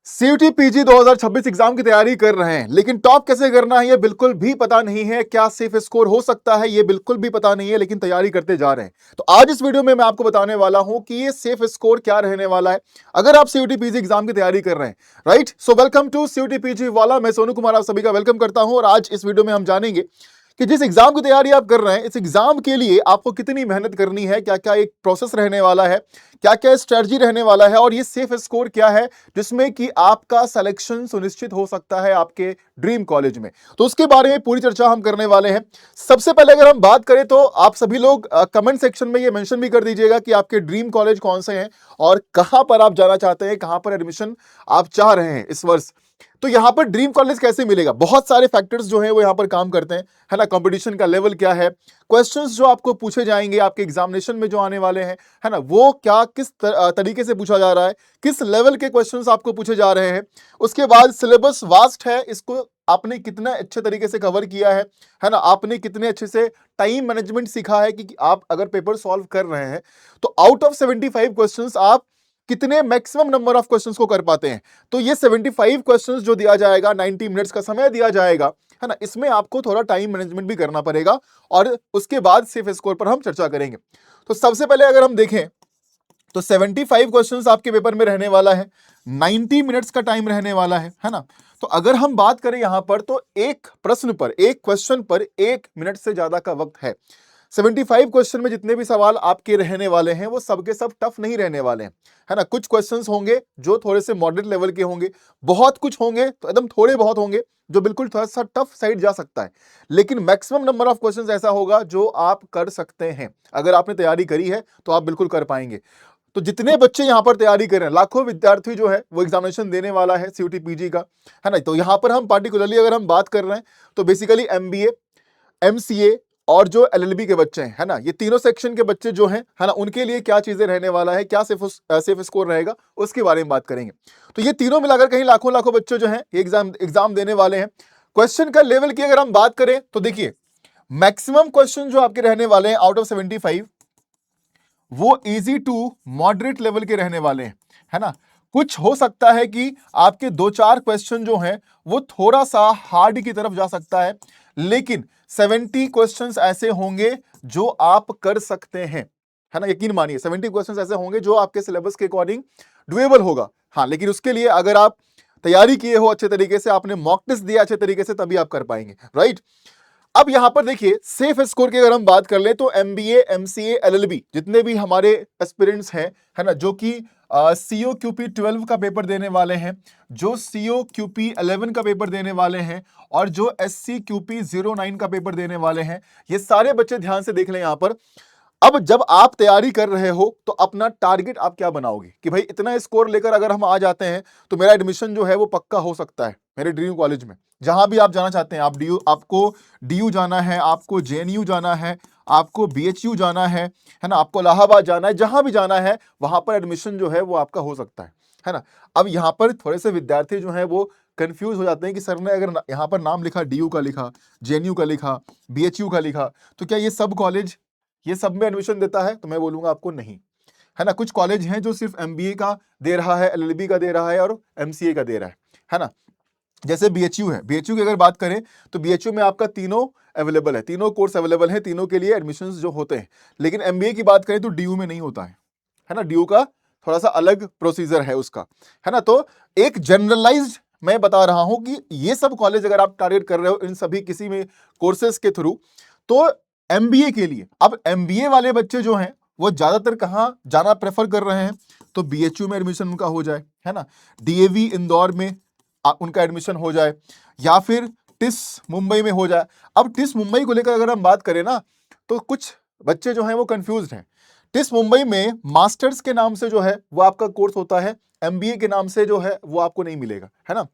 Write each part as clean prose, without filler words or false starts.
CUT PG 2026 exam की तैयारी कर रहे हैं, लेकिन टॉप कैसे करना है ये बिल्कुल भी पता नहीं है। क्या सेफ स्कोर हो सकता है ये बिल्कुल भी पता नहीं है, लेकिन तैयारी करते जा रहे हैं। तो आज इस वीडियो में मैं आपको बताने वाला हूं कि ये सेफ स्कोर क्या रहने वाला है अगर आप सीयूटी पीजी एग्जाम की तैयारी कर रहे हैं। Right, so welcome to CUET PG वाला। मैं सोनू कुमार आप सभी का वेलकम करता हूं और आज इस वीडियो में हम जानेंगे कि जिस एग्जाम की तैयारी आप कर रहे हैं, इस एग्जाम के लिए आपको कितनी मेहनत करनी है, क्या क्या एक प्रोसेस रहने वाला है, क्या क्या स्ट्रेटजी रहने वाला है, और ये सेफ स्कोर क्या है जिसमें कि आपका सिलेक्शन सुनिश्चित हो सकता है आपके ड्रीम कॉलेज में। तो उसके बारे में पूरी चर्चा हम करने वाले हैं। सबसे पहले अगर हम बात करें तो आप सभी लोग कमेंट सेक्शन में ये मेंशन भी कर दीजिएगा कि आपके ड्रीम कॉलेज कौन से हैं और कहां पर आप जाना चाहते हैं, कहां पर एडमिशन आप चाह रहे हैं इस वर्ष। तो यहां पर ड्रीम कॉलेज कैसे मिलेगा, बहुत सारे फैक्टर्स जो हैं वो यहां पर काम करते हैं, है ना। कंपटीशन का लेवल क्या है, क्वेश्चंस जो आपको पूछे जाएंगे आपके एग्जामिनेशन में जो आने वाले हैं, है ना, वो क्या किस तरीके से पूछा जा रहा है, किस लेवल के क्वेश्चंस आपको पूछे जा रहे हैं। उसके बाद सिलेबस वास्ट है, इसको आपने कितना अच्छे तरीके से कवर किया है ना, आपने कितने अच्छे से टाइम मैनेजमेंट सीखा है कि आप अगर पेपर सॉल्व कर रहे हैं तो आउट ऑफ 75 क्वेश्चंस आप कितने मैक्सिमम नंबर ऑफ क्वेश्चंस को कर पाते हैं। तो ये 75 क्वेश्चंस जो दिया जाएगा, 90 मिनट्स का समय दिया जाएगा, है ना, इसमें आपको थोड़ा टाइम मैनेजमेंट भी करना पड़ेगा और उसके बाद सेफ स्कोर पर हम चर्चा करेंगे। तो सबसे पहले अगर हम देखें तो 75 क्वेश्चंस आपके पेपर में रहने वाला है, 90 मिनट्स का टाइम रहने वाला है ना। तो अगर हम बात करें यहां पर तो एक प्रश्न पर, एक क्वेश्चन पर 1 मिनट से ज्यादा का वक्त है। 75 क्वेश्चन में जितने भी सवाल आपके रहने वाले हैं वो सबके सब टफ नहीं रहने वाले हैं, है ना। कुछ क्वेश्चंस होंगे जो थोड़े से मॉडरेट लेवल के होंगे, बहुत कुछ होंगे तो एकदम थोड़े बहुत होंगे जो बिल्कुल थोड़ा सा टफ साइड जा सकता है, लेकिन मैक्सिमम नंबर ऑफ क्वेश्चंस ऐसा होगा जो आप कर सकते हैं। अगर आपने तैयारी करी है तो आप बिल्कुल कर पाएंगे। तो जितने बच्चे यहां पर तैयारी कर रहे हैं, लाखों विद्यार्थी जो है वो एग्जामिनेशन देने वाला है सीयूटी पीजी का, है ना। तो यहां पर हम पार्टिकुलरली अगर हम बात कर रहे हैं तो बेसिकली एमबीए, एमसीए और जो एलएलबी के बच्चे हैं, है ना, ये तीनों सेक्शन के बच्चे जो हैं, है ना, उनके लिए क्या चीजें रहने वाला है, क्या सेफ स्कोर रहेगा, उसके बारे में बात करेंगे। तो ये तीनों मिलाकर कहीं लाखों लाखों बच्चे जो हैं एग्जाम देने वाले हैं। क्वेश्चन का लेवल की अगर हम बात करें तो देखिए मैक्सिमम क्वेश्चन जो आपके रहने वाले हैं आउट ऑफ 75 वो इजी टू मॉडरेट लेवल के रहने वाले हैं, है ना। कुछ हो सकता है कि आपके 2-4 क्वेश्चन जो हैं वो थोड़ा सा हार्ड की तरफ जा सकता है, लेकिन 70 क्वेश्चंस ऐसे होंगे जो आप कर सकते हैं, है ना। यकीन मानिए 70 क्वेश्चंस ऐसे होंगे जो आपके सिलेबस के अकॉर्डिंग डुएबल होगा। हाँ, लेकिन उसके लिए अगर आप तैयारी किए हो अच्छे तरीके से, आपने मॉक टेस्ट दिया अच्छे तरीके से, तभी आप कर पाएंगे। राइट, अब यहां पर देखिए सेफ स्कोर की अगर हम बात कर लें तो एमबीए, एमसीए, एलएलबी जितने भी हमारे एस्पिरेंट्स हैं, है ना, जो कि सीओ क्यूपी 12 का पेपर देने वाले हैं, जो सीओ क्यूपी 11 का पेपर देने वाले हैं और जो एससी क्यूपी 09 का पेपर देने वाले हैं, ये सारे बच्चे ध्यान से देख लें यहां पर। अब जब आप तैयारी कर रहे हो तो अपना टारगेट आप क्या बनाओगे कि भाई इतना स्कोर लेकर अगर हम आ जाते हैं तो मेरा एडमिशन जो है वो पक्का हो सकता है मेरे ड्रीम कॉलेज में, जहां भी आप जाना चाहते हैं। आपको डीयू जाना है, आपको जेएनयू जाना है, आपको बीएचयू जाना है ना, आपको इलाहाबाद जाना है, जहां भी जाना है वहां पर एडमिशन जो है वो आपका हो सकता है ना। अब यहां पर थोड़े से विद्यार्थी जो है वो कंफ्यूज हो जाते हैं कि सर ने अगर यहां पर नाम लिखा, डीयू का लिखा, जेएनयू का लिखा, बीएचयू का लिखा, तो क्या ये सब कॉलेज ये सब में एडमिशन देता है? तो मैं बोलूंगा आपको नहीं, है ना। कुछ कॉलेज हैं जो सिर्फ एमबीए का दे रहा है, एलएलबी का दे रहा है और एमसीए का दे रहा है ना। जैसे बीएचयू है, बीएचयू की अगर बात करें तो बीएचयू में आपका तीनों अवेलेबल है, तीनों कोर्स अवेलेबल है, तीनों के लिए एडमिशंस जो होते हैं। लेकिन एमबीए की बात करें तो डीयू में नहीं होता है ना। डीयू का थोड़ा सा अलग प्रोसीजर है उसका, है ना। तो एक जनरलाइज्ड मैं बता रहा हूं कि ये सब कॉलेज अगर आप टारगेट कर रहे हो इन सभी किसी में कोर्सेज के थ्रू, तो एमबीए के लिए अब एमबीए वाले बच्चे जो हैं वो ज्यादातर कहां जाना प्रेफर कर रहे हैं, तो बीएचयू में एडमिशन उनका हो जाए, है ना, डीएवी इंदौर में उनका एडमिशन हो जाए, या फिर टिस मुंबई में हो जाए। अब टिस मुंबई को लेकर अगर हम बात करें ना तो कुछ बच्चे जो हैं वो कंफ्यूज्ड हैं। टिस मुंबई में मास्टर्स के नाम से जो है वो आपका कोर्स होता है, एमबीए के नाम से जो है वो आपको नहीं मिलेगा, है ना।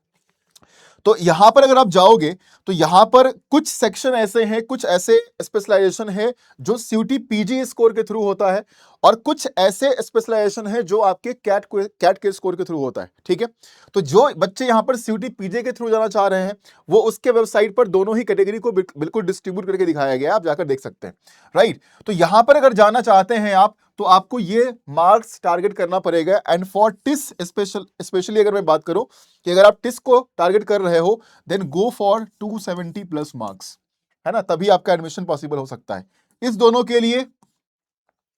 तो यहां पर अगर आप जाओगे तो यहां पर कुछ सेक्शन ऐसे हैं, कुछ ऐसे स्पेशलाइजेशन है जो सीयूटी पीजी स्कोर के थ्रू होता है, और कुछ ऐसे स्पेशलाइजेशन है जो आपके कैट के स्कोर के थ्रू होता है, ठीक है। तो जो बच्चे यहां पर सीयूटी पीजे के थ्रू जाना चाह रहे हैं, वो उसके वेबसाइट पर दोनों ही कैटेगरी को बिल्कुल डिस्ट्रीब्यूट करके दिखाया गया है, आप जाकर देख सकते हैं, राइट। तो यहां पर अगर जाना चाहते हैं आप, तो आपको ये मार्क्स टारगेट करना पड़ेगा। एंड फॉर टिस स्पेशली अगर मैं बात करूं कि अगर आप टिस को टारगेट कर रहे हो, then go for 270 plus marks, है ना, तभी आपका एडमिशन पॉसिबल हो सकता है। इस दोनों के लिए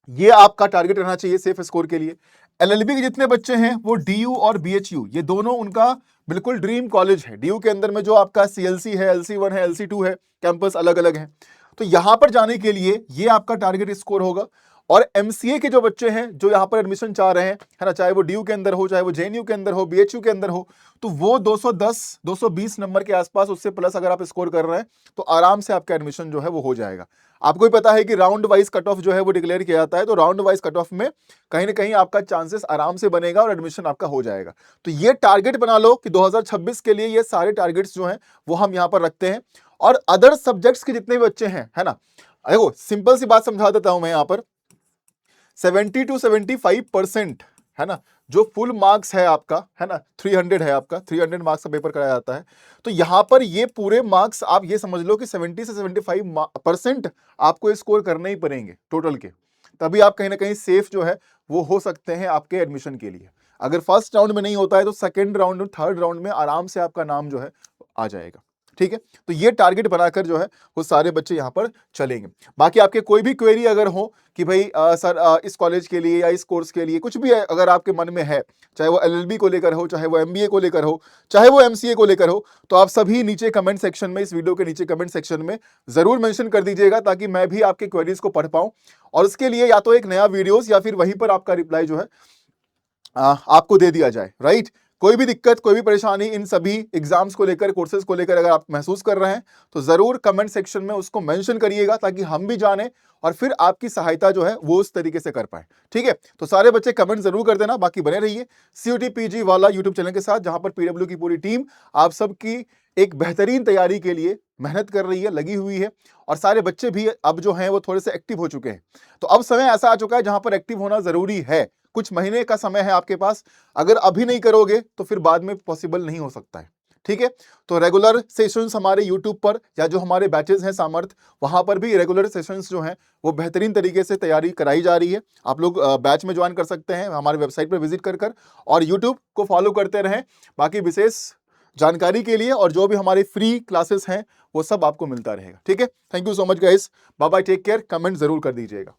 ये आपका टारगेट रहना चाहिए सेफ स्कोर के लिए। एलएलबी के जितने बच्चे हैं वो डीयू और बीएचयू, ये दोनों उनका बिल्कुल ड्रीम कॉलेज है। डीयू के अंदर में जो आपका सीएलसी है, एलसी1 है, एलसी2 है, कैंपस अलग अलग है। तो यहां पर जाने के लिए ये आपका टारगेट स्कोर होगा। और एमसीए के जो बच्चे हैं जो यहां पर एडमिशन चाह रहे हैं, है ना, चाहे वो डीयू के अंदर हो, चाहे वो जेएनयू के अंदर हो, बीएचयू के अंदर हो, तो वो 210 220 नंबर के आसपास, उससे प्लस अगर आप स्कोर कर रहे हैं तो आराम से आपका एडमिशन जो है वो हो जाएगा। आपको भी पता है कि राउंड वाइज कट ऑफ जो है वो डिक्लेयर किया जाता है, तो राउंड वाइज कट ऑफ में कहीं ना कहीं आपका चांसेस आराम से बनेगा और एडमिशन आपका हो जाएगा। तो ये टारगेट बना लो कि 2026 के लिए ये सारे टारगेट्स जो हैं वो हम यहां पर रखते हैं। और अदर सब्जेक्ट्स के जितने भी बच्चे हैं, है ना, देखो सिंपल सी बात समझा देता हूं मैं यहां पर। 70 to 75%, है ना, जो फुल मार्क्स है आपका, है ना, 300 है आपका, 300 मार्क्स का पेपर कराया जाता है। तो यहां पर ये पूरे मार्क्स आप ये समझ लो कि 70 से 75% आपको स्कोर करने ही पड़ेंगे टोटल के, तभी आप कहीं ना कहीं सेफ जो है वो हो सकते हैं आपके एडमिशन के लिए। अगर फर्स्ट राउंड में नहीं होता है तो सेकेंड राउंड और थर्ड राउंड में आराम से आपका नाम जो है आ जाएगा, ठीक है। तो ये टारगेट बनाकर जो है वो सारे बच्चे यहां पर चलेंगे। बाकी आपके कोई भी क्वेरी अगर हो कि भाई सर इस कॉलेज के लिए या इस कोर्स के लिए कुछ भी अगर आपके मन में है, चाहे वो एलएलबी को लेकर हो, चाहे वो एमबीए को लेकर हो, चाहे वो एमसीए को लेकर हो, तो आप सभी नीचे कमेंट सेक्शन में, इस वीडियो के नीचे कमेंट सेक्शन में जरूर मेंशन कर दीजिएगा, ताकि मैं भी आपके क्वेरीज को पढ़ पाऊं और उसके लिए या तो एक नया वीडियोस या फिर वहीं पर आपका रिप्लाई जो है आपको दे दिया जाए, राइट। कोई भी दिक्कत, कोई भी परेशानी इन सभी एग्जाम्स को लेकर, कोर्सेज को लेकर अगर आप महसूस कर रहे हैं तो जरूर कमेंट सेक्शन में उसको मेंशन करिएगा, ताकि हम भी जाने और फिर आपकी सहायता जो है वो उस तरीके से कर पाए, ठीक है। तो सारे बच्चे कमेंट जरूर कर देना। बाकी बने रहिए सीयूटी पीजी वाला यूट्यूब चैनल के साथ, जहां पर पीडब्ल्यू की पूरी टीम आप सबकी एक बेहतरीन तैयारी के लिए मेहनत कर रही है, लगी हुई है। और सारे बच्चे भी अब जो हैं वो थोड़े से एक्टिव हो चुके हैं। तो अब समय ऐसा आ चुका है जहां पर एक्टिव होना जरूरी है। कुछ महीने का समय है आपके पास, अगर अभी नहीं करोगे तो फिर बाद में पॉसिबल नहीं हो सकता है, ठीक है। तो रेगुलर सेशंस हमारे यूट्यूब पर या जो हमारे बैचेस हैं सामर्थ, वहां पर भी रेगुलर सेशंस जो हैं वो बेहतरीन तरीके से तैयारी कराई जा रही है। आप लोग बैच में ज्वाइन कर सकते हैं हमारे वेबसाइट पर विजिट कर और यूट्यूब को फॉलो करते रहें। बाकी विशेष जानकारी के लिए और जो भी हमारी फ्री क्लासेस हैं वो सब आपको मिलता रहेगा, ठीक है। Thank you so much guys, bye bye, take care. Comment जरूर कर दीजिएगा।